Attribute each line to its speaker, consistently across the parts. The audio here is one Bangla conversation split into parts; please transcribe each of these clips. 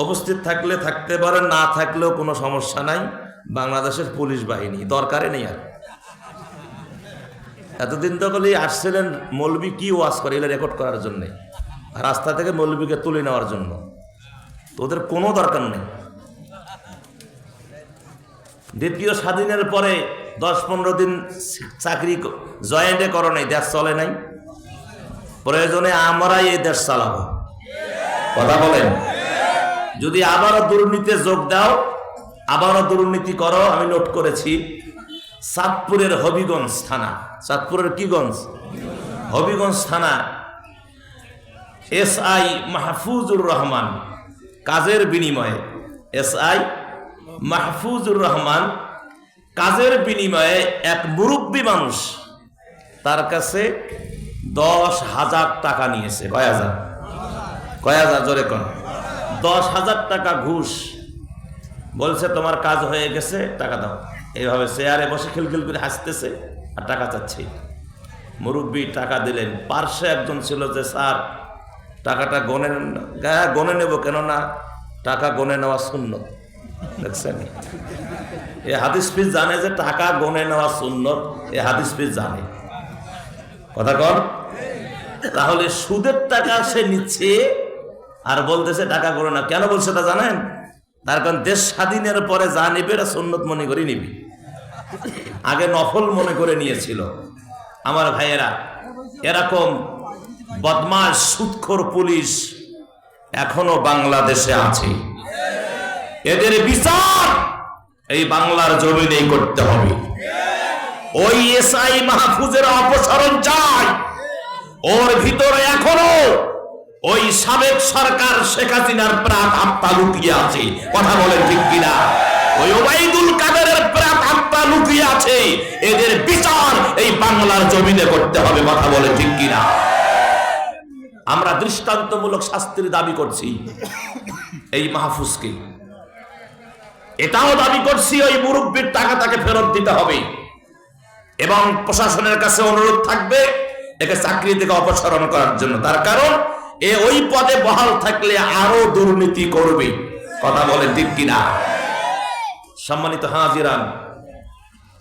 Speaker 1: উপস্থিত থাকলে থাকতে পারেন, না থাকলেও কোনো সমস্যা নাই। বাংলাদেশের পুলিশ বাহিনী দরকারে নেই। আর এতদিন তো বলি আসছিলেন মৌলবি কি ওয়াজ করে এগুলো রেকর্ড করার জন্যে, রাস্তা থেকে মৌলবিকে তুলে নেওয়ার জন্য। তো ওদের কোনো দরকার নেই। দ্বিতীয় স্বাধীনের পরে 10-15 দিন চাকরি জয়েন্টে করো নাই, দেশ চলে নাই। প্রয়োজনে আমরাই এই দেশ চালাবো। কথা বলেন। যদি আবারও দুর্নীতিতে যোগ দাও, আবারও দুর্নীতি করো। আমি নোট করেছি চাঁদপুরের হবিগঞ্জ থানা, চাঁদপুরের কি গঞ্জ, হবিগঞ্জ থানা, SI মাহফুজুর রহমান কাজের বিনিময়ে, SI মাহফুজুর রহমান কাজের বিনিময়ে এক মুরব্বী মানুষ তার কাছে 10,000 টাকা নিয়েছে। কয় হাজার জোরে কোন? 10,000 টাকা ঘুষ। বলছে তোমার কাজ হয়ে গেছে, টাকা দাও। এইভাবে চেয়ারে বসে খিলখিল করে হাসতেছে আর টাকা চাচ্ছে। মুরব্বী টাকা দিলেন। পার্শ্বে একজন ছিল যে স্যার টাকাটা গনে নেব, কেননা টাকা গনে নেওয়া সুন্নত। দেখছেন, এ হাদিস পিস জানে যে টাকা গনে নেওয়া সুন্নত, এ হাদিস পিস জানে। কথা কর। তাহলে সুদের টাকা সে নিচ্ছে আর বলতেছে টাকা গনে না। কেন বলছে তা জানেন? তার কারণ দেশ স্বাধীনের পরে যা নিবে এটা সুন্নত মনে করে নিবি, আগে নফল মনে করে নিয়েছিল। আমার ভাইয়েরা, এরকম বদমাশ সুদখোর পুলিশ এখনো বাংলাদেশে আছে। এদের বিচার এই বাংলার জমিনেই করতে হবে। ওই SI মাহফুজের অপসারণ চাই। ওর ভিতরে এখনো ওই সাবেক সরকার শেখ হাসিনার প্রাণ আত্মা লুকিয়ে আছে। কথা বলেন ঠিক কিনা? ওই ওবাইদুল কাদেরের প্রাণ আত্মা লুকিয়ে আছে। এদের বিচার এই বাংলার জমিনে করতে হবে। কথা বলেন ঠিক কিনা? আমরা দৃষ্টান্তমূলক শাস্তির দাবি করছি এই মাহফুজকে। এটাও দাবি করছি ওই মুরব্বীর টাকা তাকে ফেরত দিতে হবে এবং প্রশাসনের কাছে অনুরোধ থাকবে একে চাকরি থেকে অপসারণ করার জন্য। তার কারণ এ ওই পদে বহাল থাকলে আরো দুর্নীতি করবে। কথা বলেন ঠিক কিনা? সম্মানিত হাজিরান,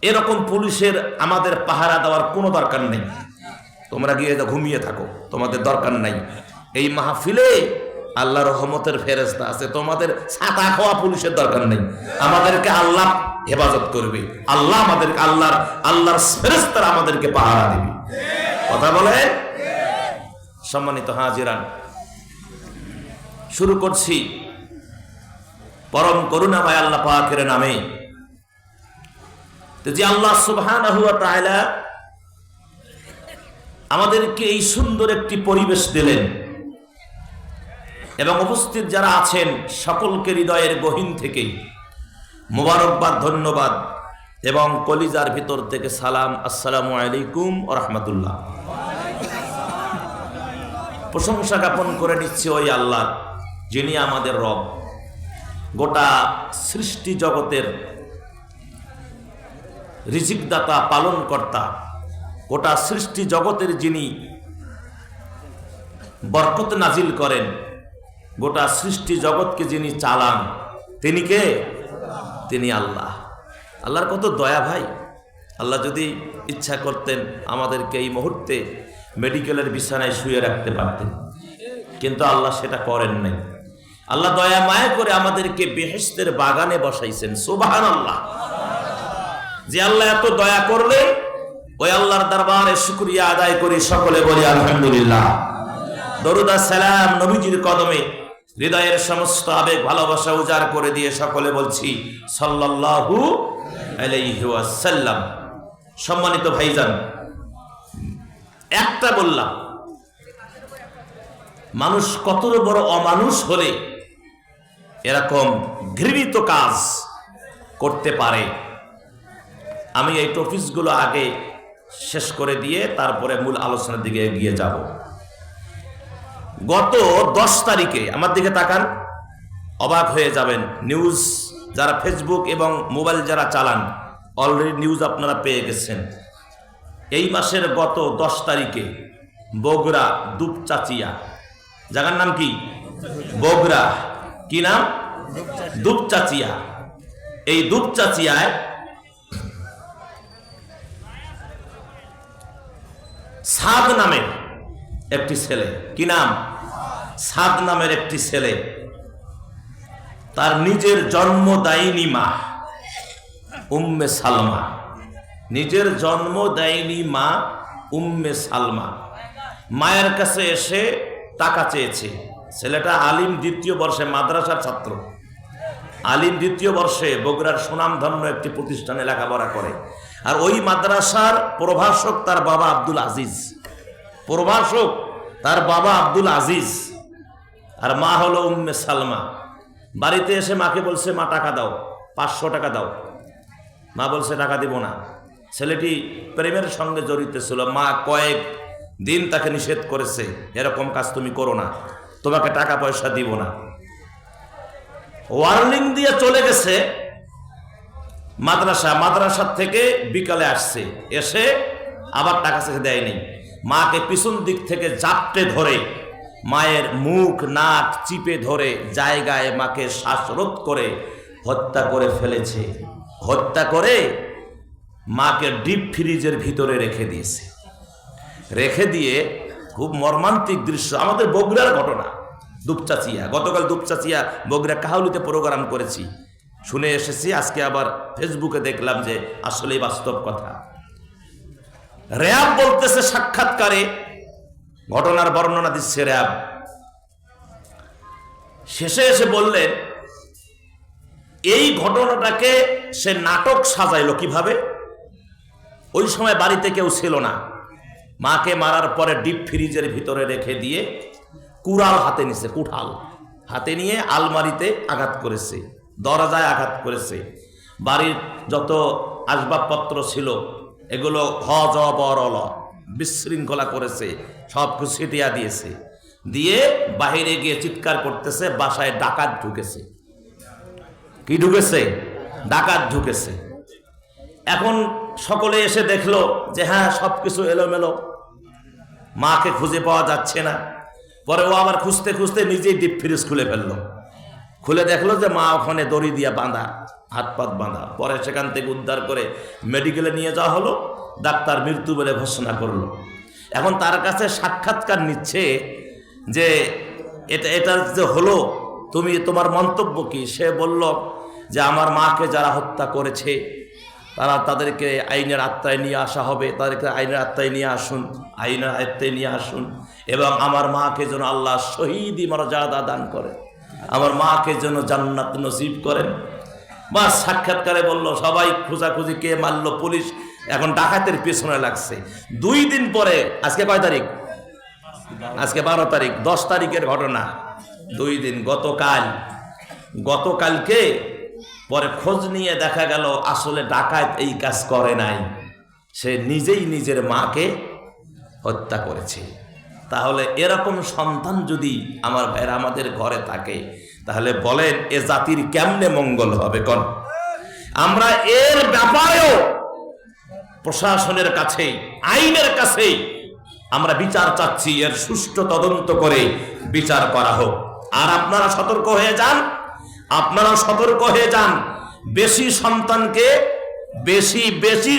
Speaker 1: এরকম পুলিশের আমাদের পাহারা দেওয়ার কোনো দরকার নেই। তোমরা গিয়ে ঘুমিয়ে থাকো, তোমাদের দরকার নাই। এই মাহফিলে আল্লাহ রহমতের ফেরেশতা আছে, তোমাদের ছাতা খাওয়া পুলিশের দরকার নেই। আমাদেরকে আল্লাহ হেফাজত করবে, আল্লাহ আমাদেরকে আল্লাহর ফেরেশতারা আমাদেরকে পাহারা দেবে। কথা বলে। সম্মানিত হাজিরান, শুরু করছি পরম করুণাময় আল্লাহ পাকের নামে। যে আল্লাহ সুবহানাহু ওয়া তাআলা আমাদেরকে এই সুন্দর একটি পরিবেশ দিলেন এবং উপস্থিত যারা আছেন সকলকে হৃদয়ের গহীন থেকে মোবারকবাদ, ধন্যবাদ এবং কলিজার ভিতর থেকে সালাম। আসসালামু আলাইকুম ওয়া রাহমাতুল্লাহ। প্রশংসা জ্ঞাপন করে নিচ্ছি ওই আল্লাহ যিনি আমাদের রব, গোটা সৃষ্টি জগতের রিজিকদাতা, পালনকর্তা, গোটা সৃষ্টি জগতের যিনি বরকত নাজিল করেন, গোটা সৃষ্টি জগৎকে যিনি চালান, তিনি কে? তিনি আল্লাহ। আল্লাহর কত দয়া ভাই। আল্লাহ যদি ইচ্ছা করতেন আমাদেরকে এই মুহূর্তে মেডিকেলের বিছানায় শুয়ে রাখতে পারতেন, কিন্তু আল্লাহ সেটা করেন নাই। আল্লাহ দয়া মায়া করে আমাদেরকে বেহেশতের বাগানে বসাইছেন। সুবহানাল্লাহ। যে আল্লাহ এত দয়া করলেন, ওই আল্লাহর দরবারে শুকরিয়া আদায় করি। সকলে বলি আলহামদুলিল্লাহ। দরুদ আর সালাম নবীজির কদমে হৃদয়ের সমস্ত আবেগ ভালোবাসা উজাড় করে দিয়ে সকলে বলছি সাল্লাল্লাহু আলাইহি ওয়াসাল্লাম। সম্মানিত ভাইজান, একটা বললাম, মানুষ কত বড় অমানুষ হলে এরকম ঘৃণিত কাজ করতে পারে। আমি এই টপিকসগুলো আগে শেষ করে দিয়ে তারপরে মূল আলোচনার দিকে এগিয়ে যাব। গত 10 তারিখে, আমার দিকে তাকান, অবাক হয়ে যাবেন। নিউজ যারা ফেসবুক এবং মোবাইল যারা চালান অলরেডি নিউজ আপনারা পেয়ে গেছেন। এই মাসের গত 10 তারিখে বগুড়া দুপচাচিয়া, জায়গার নাম কি? বগুড়া কি নাম? দুপচাচিয়া। এই দুপচাচিয়ায় সাদ নামের একটি ছেলে, কি নাম? সাদ নামের একটি ছেলে, তার নিজের জন্মদায়িনী মা উম্মে সালমা, নিজের জন্মদায়িনী মা উম্মে সালমা মায়ের কাছে এসে টাকা চেয়েছে। ছেলেটা আলিম, দ্বিতীয় বর্ষে, মাদ্রাসার ছাত্র। আলিম দ্বিতীয় বর্ষে, বগুড়ার সুনামধন্য একটি প্রতিষ্ঠানে লেখাপড়া করে। আর ওই মাদ্রাসার প্রভাষক তার বাবা আব্দুল আজিজ, প্রভাষক তার বাবা আব্দুল আজিজ, আর মা হলো উম্মে সালমা। বাড়িতে এসে মাকে বলছে, মা টাকা দাও, 500 টাকা দাও। মা বলছে টাকা দিব না। ছেলেটি প্রেমের সঙ্গে জড়িত ছিল। মা কয়েক দিন তাকে নিষেধ করেছে, এরকম কাজ তুমি করো না, তোমাকে টাকা পয়সা দিব না। ওয়ার্নিং দিয়ে চলে গেছে মাদ্রাসার থেকে বিকালে আসছে, এসে আবার টাকা চেয়ে দেয়নি। মাকে পিছন দিক থেকে জাপটে ধরে, মায়ের মুখ নাক চিপে ধরে জায়গায় মাকে শ্বাসরোধ করে হত্যা করে ফেলেছে। হত্যা করে মাকে ডিপ ফ্রিজের ভিতরে রেখে দিয়েছে। রেখে দিয়ে, খুব মর্মান্তিক দৃশ্য, আমাদের বগুড়ার ঘটনা, দুপচাচিয়া। গতকাল দুপচাচিয়া বগুড়া কাহাউলিতে প্রোগ্রাম করেছি, শুনে এসেছি। আজকে আবার ফেসবুকে দেখলাম যে আসলেই বাস্তব কথা। র্যাব বলতেছে, সাক্ষাৎকারে ঘটনার বর্ণনা দিচ্ছে র্যাব। শেষে এসে বললেন, এই ঘটনাটাকে সে নাটক সাজাইলো কিভাবে। ওই সময় বাড়িতে কেউ ছিল না। মাকে মারার পরে ডিপ ফ্রিজের ভিতরে রেখে দিয়ে কুড়াল হাতে নিছে, কুঠাল হাতে নিয়ে আলমারিতে আঘাত করেছে, দরজায় আঘাত করেছে। বাড়ির যত আসবাবপত্র ছিল এগুলো হজবরল বিশৃঙ্খলা করেছে, সব কিছু ছিটিয়ে দিয়েছে। দিয়ে বাহিরে গিয়ে চিৎকার করতেছে, বাসায় ডাকাত ঢুকেছে। কি ঢুকেছে? ডাকাত ঢুকেছে। এখন সকলে এসে দেখলো যে হ্যাঁ, সবকিছু এলোমেলো, মাকে খুঁজে পাওয়া যাচ্ছে না। পরে ও আবার খুঁজতে খুঁজতে নিজেই ডিপ ফ্রিজ খুলে ফেললো। খুলে দেখলো যে মা ওখানে দড়ি দিয়ে বাঁধা, হাত পাত বাঁধা। পরে সেখান থেকে উদ্ধার করে মেডিকেলে নিয়ে যাওয়া হলো। ডাক্তার মৃত্যু বলে ঘোষণা করলো। এখন তার কাছে সাক্ষাৎকার নিচ্ছে যে এটা যে হলো, তোমার মন্তব্য কি? সে বলল যে আমার মাকে যারা হত্যা করেছে তাদেরকে আইনের আত্মায় নিয়ে আসা হবে, তাদেরকে আইনের আত্মায় নিয়ে আসুন, আইনের আত্মায় নিয়ে আসুন, এবং আমার মাকে যেন আল্লাহ শহীদি মর্যাদা দান করে, আমার মাকে যেন জান্নাত নসিব করেন। বা সাক্ষাৎকারে বলল, সবাই খোঁজাখুঁজি, কে মারলো, পুলিশ এখন ডাকাতের পেছনে লাগছে। 2 দিন পরে, আজকে কয় তারিখ? আজকে 12 তারিখ, 10 তারিখের ঘটনা। 2 দিন, গতকালকে পরে খোঁজ নিয়ে দেখা গেল আসলে ডাকাত এই কাজ করে নাই, সে নিজেই নিজের মাকে হত্যা করেছে। তাহলে এরকম সন্তান যদি আমার ভাইরা আমাদের ঘরে থাকে, তাহলে বলেন এ জাতির কেমনে মঙ্গল হবে? কোন আমরা এর ব্যাপারেও প্রশাসনের কাছে, আইনের কাছে আমরা বিচার চাচ্ছি, এর সুষ্ঠু তদন্ত করে বিচার করা হোক। আর আপনারা সতর্ক হয়ে যান, বেশি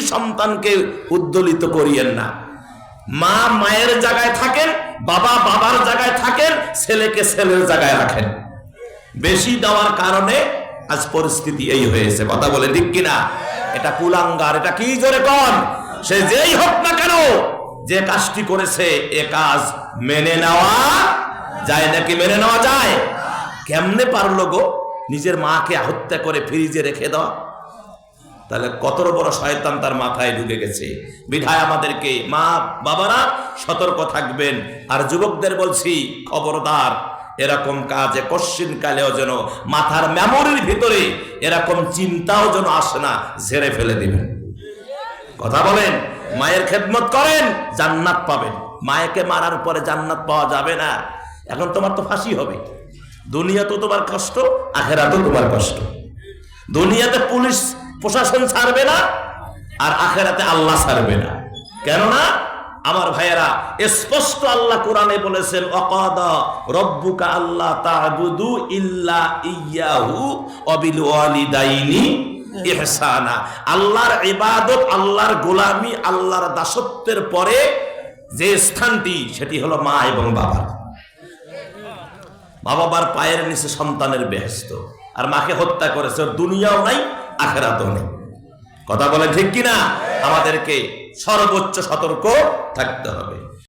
Speaker 1: সন্তানকে উদ্দোলিত করিয়েন না। মা মায়ের জায়গায় থাকেন, বাবা বাবার জায়গায় থাকেন, ছেলেকে ছেলের জায়গায় রাখেন। বেশি দেওয়ার কারণে আজ পরিস্থিতি এই হয়েছে। কথা বলে ঠিক কিনা? এটা কুলাঙ্গার, এটা কি জোরে কন, সে যেই হোক না কেন, যে কাজটি করেছে এ কাজ মেনে নেওয়া যায় নাকি? মেনে নেওয়া যায়? কেমনে পারলো গো নিজের মাকে হত্যা করে ফ্রিজে রেখে দেওয়া? তাহলে কত বড় শয়তান তার মাথায় ঢুকে গেছে। বিধায় আমাদেরকে মা বাবারা সতর্ক থাকবেন। আর যুবকদের বলছি, খবরদার, এরকম কাজে কশ্চিন কালেও যেন মাথার মেমোরির ভিতরে এরকম চিন্তাও যেন আসে না, ঝেড়ে ফেলে দিবেন। কথা বলেন, মায়ের খেদমত করেন, জান্নাত পাবেন। মায়েকে মারার পরে জান্নাত পাওয়া যাবে না। এখন তোমার তো ফাঁসি হবে। দুনিয়াতেও তোমার কষ্ট, আখেরাতেও তোমার কষ্ট। দুনিয়াতে পুলিশ প্রশাসন ছাড়বে না, আর আখেরাতে আল্লাহ ছাড়বে না। কেননা আমার ভাইয়েরা, স্পষ্ট আল্লাহ কোরআনে বলেছেন, ওয়াকাদা রব্বুকা আল্লা তা'বুদু ইল্লা ইয়্যাহু ওয়া বিল ওয়ালিদাইনি ইহসানা। আল্লাহর ইবাদত, আল্লাহর গোলামি, আল্লাহর দাসত্বের পরে যে স্থানটি, সেটি হলো মা এবং বাবা। মা বাবার পায়ের নিচে সন্তানের বেহেশত। আর মাকে হত্যা করেছে, ওর দুনিয়াও নাই, আখিরাতও নেই। কথা বলেন ঠিক কিনা? আমাদেরকে সর্বোচ্চ সতর্ক থাকতে হবে।